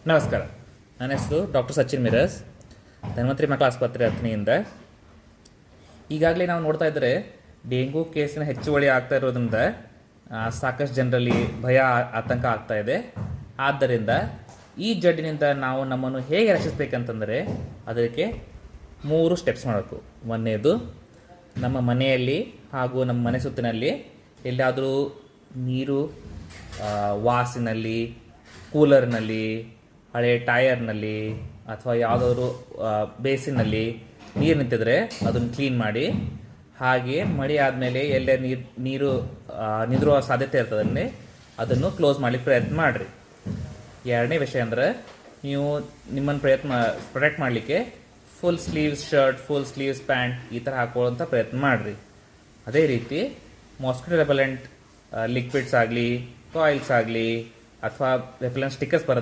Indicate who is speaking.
Speaker 1: ನಮಸ್ಕಾರ. ನನ್ನ ಹೆಸರು ಡಾಕ್ಟರ್ ಸಚಿನ್ ಮಿರಸ್, ಧನ್ವಂತರಿ ಮಕ್ಕಳ ಆಸ್ಪತ್ರೆ ಹತ್ತನಿಯಿಂದ. ಈಗಾಗಲೇ ನಾವು ನೋಡ್ತಾ ಇದ್ದರೆ ಡೆಂಗು ಕೇಸಿನ ಹೆಚ್ಚುವಳಿ ಆಗ್ತಾ ಇರೋದ್ರಿಂದ ಸಾಕಷ್ಟು ಜನರಲ್ಲಿ ಭಯ ಆತಂಕ ಆಗ್ತಾ ಇದೆ. ಆದ್ದರಿಂದ ಈ ಜಡ್ಡಿನಿಂದ ನಾವು ನಮ್ಮನ್ನು ಹೇಗೆ ರಕ್ಷಿಸಬೇಕಂತಂದರೆ ಅದಕ್ಕೆ 3 ಸ್ಟೆಪ್ಸ್ ಮಾಡಬೇಕು. ಒಂದನೇದು, ನಮ್ಮ ಮನೆಯಲ್ಲಿ ಹಾಗೂ ನಮ್ಮ ಮನೆ ಸುತ್ತಿನಲ್ಲಿ ಎಲ್ಲಾದರೂ ನೀರು ವಾಸಿನಲ್ಲಿ, ಕೂಲರ್ನಲ್ಲಿ, ಹಳೆ ಟಯರ್ನಲ್ಲಿ ಅಥವಾ ಯಾವುದಾದ್ರು ಬೇಸಿನಲ್ಲಿ ನೀರು ನಿಂತಿದ್ರೆ ಅದನ್ನು ಕ್ಲೀನ್ ಮಾಡಿ. ಹಾಗೆ ಮಳೆ ಆದಮೇಲೆ ಎಲ್ಲೇ ನೀರು ನಿಂದಿರುವ ಸಾಧ್ಯತೆ ಇರ್ತದಲ್ಲಿ ಅದನ್ನು ಕ್ಲೋಸ್ ಮಾಡಲಿಕ್ಕೆ ಪ್ರಯತ್ನ ಮಾಡಿರಿ. ಎರಡನೇ ವಿಷಯ ಅಂದರೆ, ನೀವು ನಿಮ್ಮನ್ನು ಪ್ರೊಟೆಕ್ಟ್ ಮಾಡಲಿಕ್ಕೆ full sleeves shirt, full sleeves pant ಈ ಥರ ಹಾಕೊಳ್ಳೋಂಥ ಪ್ರಯತ್ನ ಮಾಡಿರಿ. ಅದೇ ರೀತಿ ಮಾಸ್ಕಿಟೋ ರೆಪಲೆಂಟ್ ಲಿಕ್ವಿಡ್ಸ್ ಆಗಲಿ, ಕಾಯಿಲ್ಸ್ ಆಗಲಿ ಅಥವಾ ರೆಪಲೆಂಟ್ ಸ್ಟಿಕ್ಕರ್ಸ್ ಬರುತ್ತೆ,